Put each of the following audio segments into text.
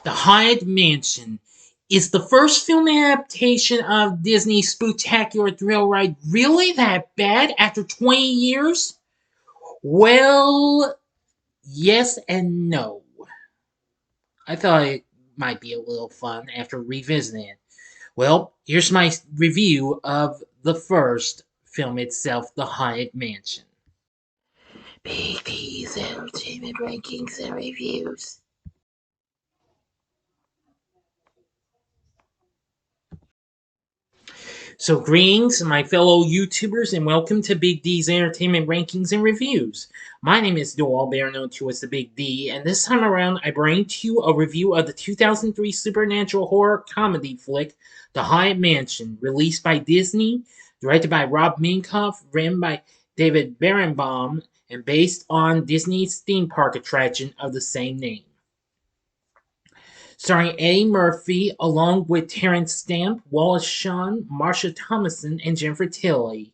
The Haunted Mansion is the first film adaptation of Disney's spectacular thrill ride really that bad after 20 years? Well, yes and no. I thought it might be a little fun after revisiting it. Well, here's my review of the first film itself, The Haunted Mansion. Big T's Entertainment Rankings and Reviews. So, greetings, my fellow YouTubers, and welcome to Big D's Entertainment Rankings and Reviews. My name is Doyle, better known to as the Big D, and this time around I bring to you a review of the 2003 supernatural horror comedy flick, The Haunted Mansion, released by Disney, directed by Rob Minkoff, written by David Berenbaum, and based on Disney's theme park attraction of the same name. Starring Eddie Murphy, along with Terence Stamp, Wallace Shawn, Marsha Thomason, and Jennifer Tilly.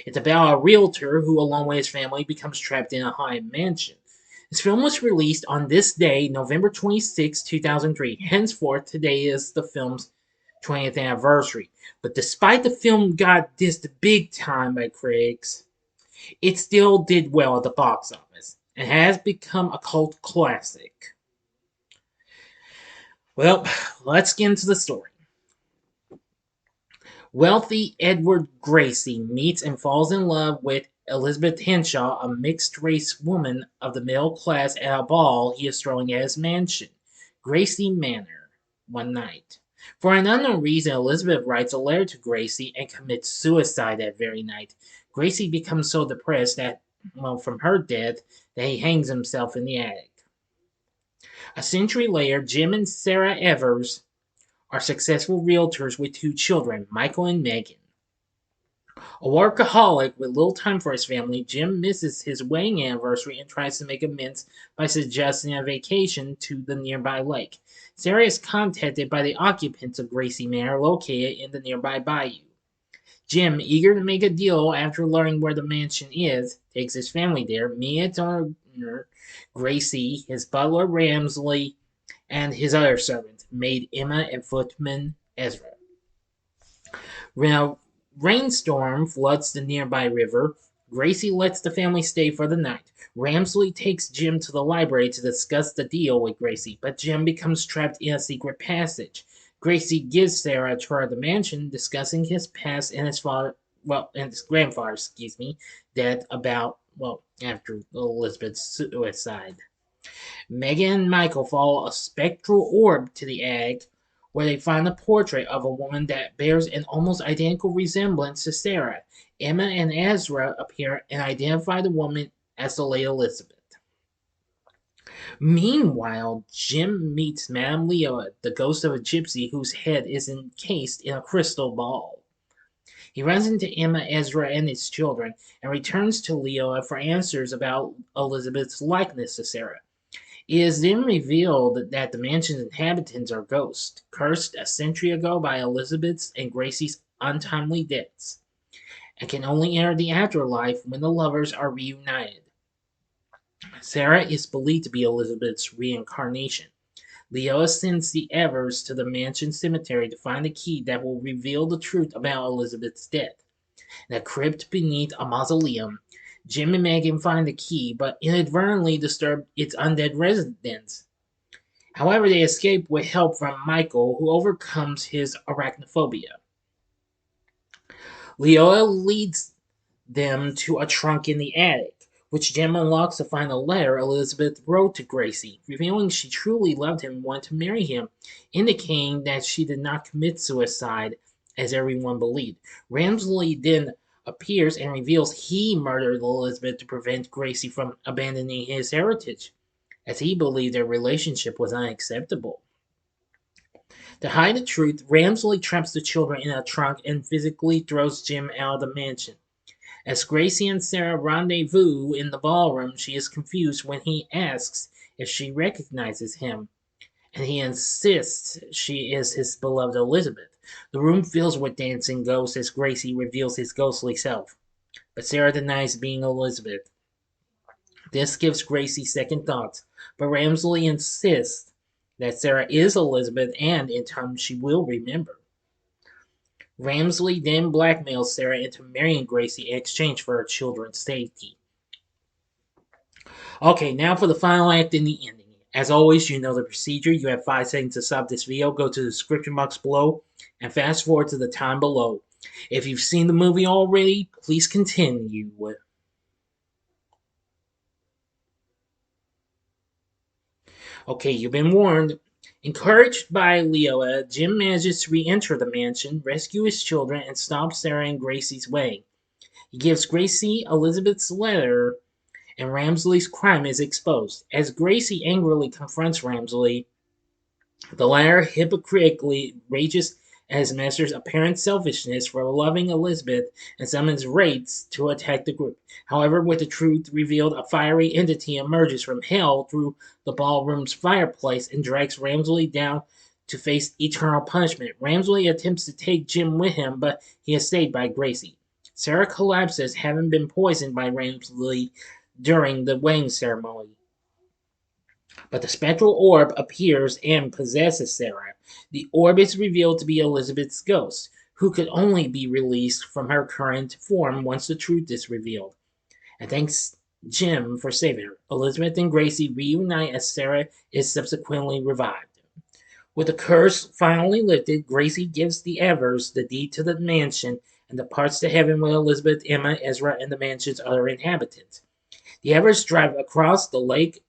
It's about a realtor who, along with his family, becomes trapped in a haunted mansion. This film was released on this day, November 26, 2003. Henceforth, today is the film's 20th anniversary. But despite the film got dissed big time by critics, it still did well at the box office and has become a cult classic. Well, let's get into the story. Wealthy Edward Gracie meets and falls in love with Elizabeth Henshaw, a mixed-race woman of the middle class, at a ball he is throwing at his mansion, Gracie Manor, one night. For an unknown reason, Elizabeth writes a letter to Gracie and commits suicide that very night. Gracie becomes so depressed from her death, that he hangs himself in the attic. A century later, Jim and Sarah Evers are successful realtors with two children, Michael and Megan. A workaholic with little time for his family, Jim misses his wedding anniversary and tries to make amends by suggesting a vacation to the nearby lake. Sarah is contacted by the occupants of Gracie Manor, located in the nearby bayou. Jim, eager to make a deal after learning where the mansion is, takes his family there, meeting its owner, Gracie, his butler, Ramsley, and his other servants, maid Emma and footman Ezra. When a rainstorm floods the nearby river, Gracie lets the family stay for the night. Ramsley takes Jim to the library to discuss the deal with Gracie, but Jim becomes trapped in a secret passage. Gracie gives Sarah a tour of the mansion, discussing his past and his grandfather's, death after Elizabeth's suicide. Megan and Michael follow a spectral orb to the attic, where they find a portrait of a woman that bears an almost identical resemblance to Sarah. Emma and Ezra appear and identify the woman as the late Elizabeth. Meanwhile, Jim meets Madame Leota, the ghost of a gypsy whose head is encased in a crystal ball. He runs into Emma, Ezra, and his children, and returns to Leota for answers about Elizabeth's likeness to Sarah. It is then revealed that the mansion's inhabitants are ghosts, cursed a century ago by Elizabeth's and Gracie's untimely deaths, and can only enter the afterlife when the lovers are reunited. Sarah is believed to be Elizabeth's reincarnation. Leo sends the Evers to the mansion cemetery to find a key that will reveal the truth about Elizabeth's death. In a crypt beneath a mausoleum, Jim and Megan find the key, but inadvertently disturb its undead residents. However, they escape with help from Michael, who overcomes his arachnophobia. Leola leads them to a trunk in the attic, which Jim unlocks to find a letter Elizabeth wrote to Gracie, revealing she truly loved him and wanted to marry him, indicating that she did not commit suicide, as everyone believed. Ramsley then appears and reveals he murdered Elizabeth to prevent Gracie from abandoning his heritage, as he believed their relationship was unacceptable. To hide the truth, Ramsley traps the children in a trunk and physically throws Jim out of the mansion. As Gracie and Sarah rendezvous in the ballroom, she is confused when he asks if she recognizes him, and he insists she is his beloved Elizabeth. The room fills with dancing ghosts as Gracie reveals his ghostly self, but Sarah denies being Elizabeth. This gives Gracie second thoughts, but Ramsley insists that Sarah is Elizabeth and in time she will remember. Ramsley then blackmails Sarah into marrying Gracie in exchange for her children's safety. Okay, now for the final act and the ending. As always, you know the procedure. You have 5 seconds to stop this video. Go to the description box below and fast forward to the time below. If you've seen the movie already, please continue. Okay, you've been warned. Encouraged by Leoa, Jim manages to re-enter the mansion, rescue his children, and stop Sarah and Gracie's wedding. He gives Gracie Elizabeth's letter, and Ramsley's crime is exposed. As Gracie angrily confronts Ramsley, the latter hypocritically rages at his master's apparent selfishness for loving Elizabeth and summons raids to attack the group. However, with the truth revealed, a fiery entity emerges from hell through the ballroom's fireplace and drags Ramsley down to face eternal punishment. Ramsley attempts to take Jim with him, but he is saved by Gracie. Sarah collapses, having been poisoned by Ramsley during the wedding ceremony. But the spectral orb appears and possesses Sarah. The orb is revealed to be Elizabeth's ghost, who could only be released from her current form once the truth is revealed. And thanks Jim for saving her. Elizabeth and Gracie reunite as Sarah is subsequently revived. With the curse finally lifted, Gracie gives the Evers the deed to the mansion and departs to heaven with Elizabeth, Emma, Ezra, and the mansion's other inhabitants. The Evers drive across the Lake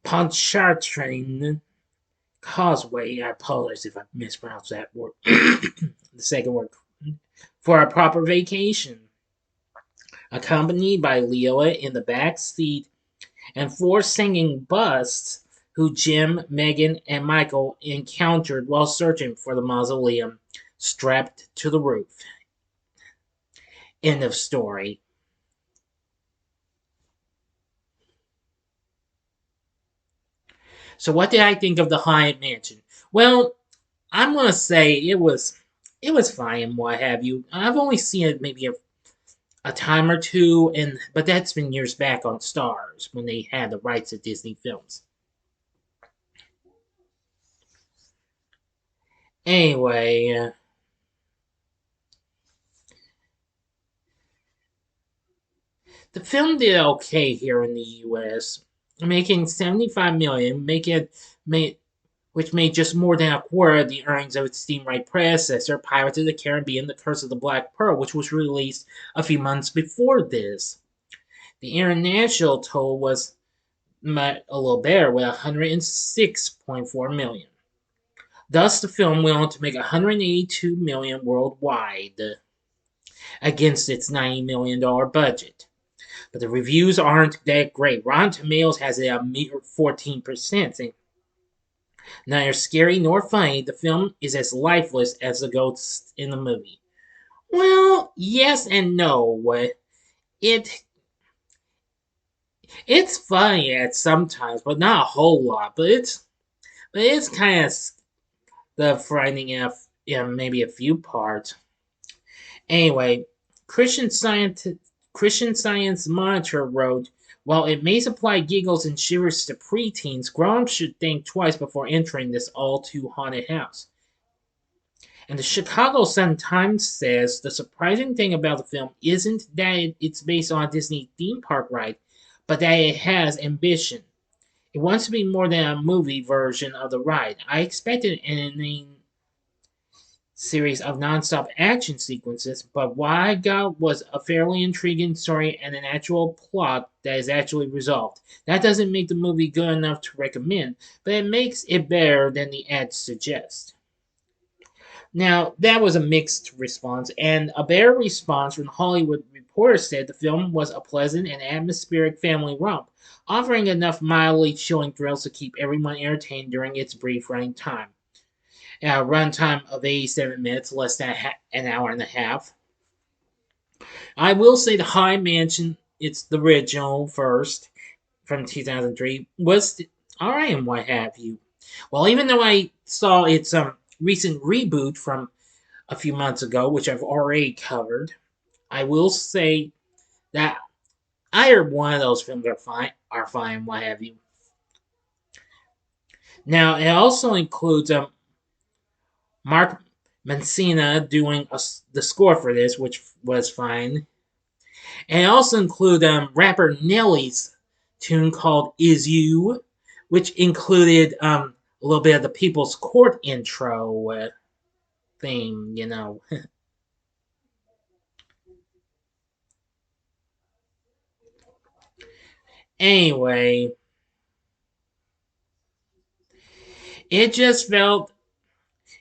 Pontchartrain Causeway. I apologize if I mispronounced that word. The second word. For a proper vacation. Accompanied by Leoa in the back seat and 4 singing busts who Jim, Megan, and Michael encountered while searching for the mausoleum, strapped to the roof. End of story. So what did I think of the Hyatt Mansion? Well, I'm gonna say it was fine and what have you. I've only seen it maybe a time or two, but that's been years back on Stars when they had the rights to Disney films. Anyway, the film did okay here in the U.S., making 75 million, which made just more than a quarter of the earnings of its steam right predecessor, Pirates of the Caribbean: The Curse of the Black Pearl, which was released a few months before this. The international total was a little better, with 106.4 million. Thus, the film went on to make 182 million worldwide against its $90 million budget. But the reviews aren't that great. Rotten Tomatoes has it a mere 14%. Neither scary nor funny, the film is as lifeless as the ghosts in the movie. Well, yes and no. It it's funny at sometimes, but not a whole lot. But it's kind of the frightening in maybe a few parts. Anyway, Christian Science Monitor wrote, while it may supply giggles and shivers to preteens, grown-ups should think twice before entering this all-too-haunted house. And the Chicago Sun-Times says the surprising thing about the film isn't that it's based on a Disney theme park ride, but that it has ambition. It wants to be more than a movie version of the ride. I expected an ending series of non-stop action sequences, but what I got was a fairly intriguing story and an actual plot that is actually resolved. That doesn't make the movie good enough to recommend, but it makes it better than the ads suggest. Now, that was a mixed response, and a better response from the Hollywood Reporter said the film was a pleasant and atmospheric family romp, offering enough mildly chilling thrills to keep everyone entertained during its brief running time. A runtime of 87 minutes, less than an hour and a half. I will say the High Mansion, it's the original first from 2003, was alright and what have you. Well, even though I saw its recent reboot from a few months ago, which I've already covered, I will say that either one of those films are fine, what have you. Now, it also includes Mark Mancina doing the score for this, which was fine. And it also include rapper Nelly's tune called Is You, which included a little bit of the People's Court intro theme. Anyway, it just felt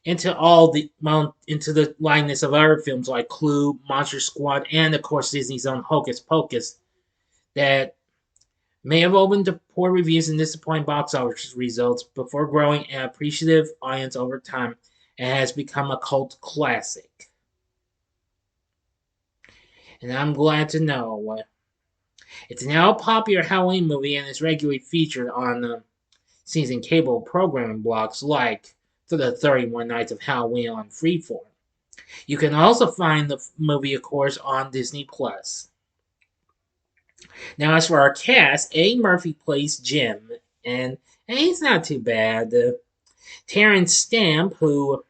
into the likeness of other films like Clue, Monster Squad, and of course Disney's own Hocus Pocus that may have opened to poor reviews and disappointing box office results before growing an appreciative audience over time and has become a cult classic. And I'm glad to know it's now a popular Halloween movie and is regularly featured on season cable programming blocks like For the 31 Nights of Halloween on Freeform. You can also find the movie, of course, on Disney Plus. Now, as for our cast, Eddie Murphy plays Jim, and he's not too bad. Terence Stamp, who,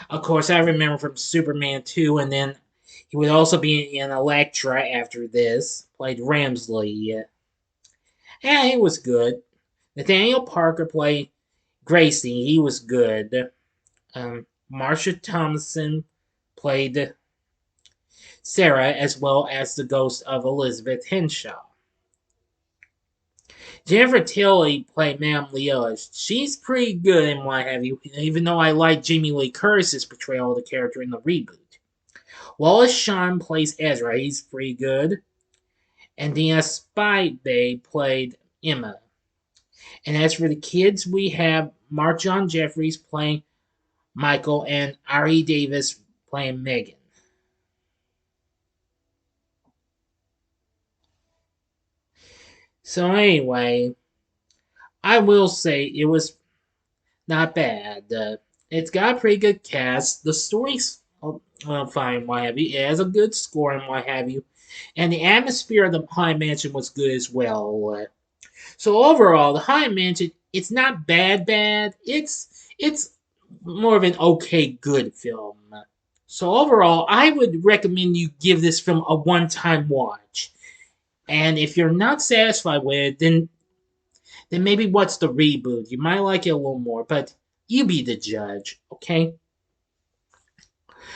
of course, I remember from Superman 2, and then he would also be in Elektra after this, played Ramsley. Yeah, he was good. Nathaniel Parker played Gracie, he was good. Marsha Thomason played Sarah, as well as the ghost of Elizabeth Henshaw. Jennifer Tilly played Madame Leela. She's pretty good in what have you, even though I like Jamie Lee Curtis's portrayal of the character in the reboot. Wallace Shawn plays Ezra. He's pretty good. And Dina Spybey played Emma. And as for the kids, we have Mark John Jeffries playing Michael and Ari Davis playing Megan. So anyway, I will say it was not bad. It's got a pretty good cast. The story's fine, what have you. It has a good score and what have you. And the atmosphere of the Haunted Mansion was good as well. So overall, the Haunted Mansion, it's not bad. It's more of an okay good film. So overall, I would recommend you give this film a one-time watch. And if you're not satisfied with it, then maybe watch the reboot. You might like it a little more, but you be the judge, okay?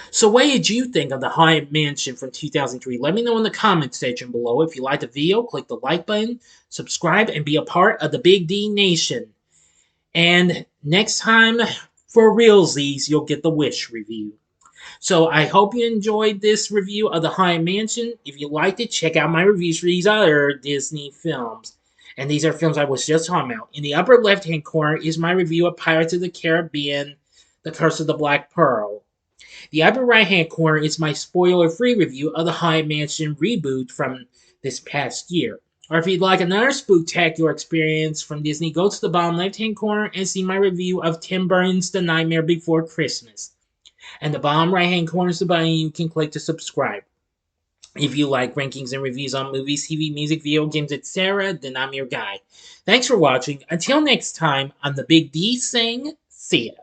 So what did you think of the Haunted Mansion from 2003? Let me know in the comment section below. If you liked the video, click the like button, subscribe, and be a part of the Big D Nation. And next time, for realsies, you'll get the Wish review. So I hope you enjoyed this review of the Haunted Mansion. If you liked it, check out my reviews for these other Disney films. And these are films I was just talking about. In the upper left-hand corner is my review of Pirates of the Caribbean, The Curse of the Black Pearl. The upper right-hand corner is my spoiler-free review of the Haunted Mansion reboot from this past year. Or if you'd like another spooktacular experience from Disney, go to the bottom left-hand corner and see my review of Tim Burton's The Nightmare Before Christmas. And the bottom right-hand corner is the button you can click to subscribe. If you like rankings and reviews on movies, TV, music, video games, etc., then I'm your guy. Thanks for watching. Until next time, I'm the Big D saying, see ya.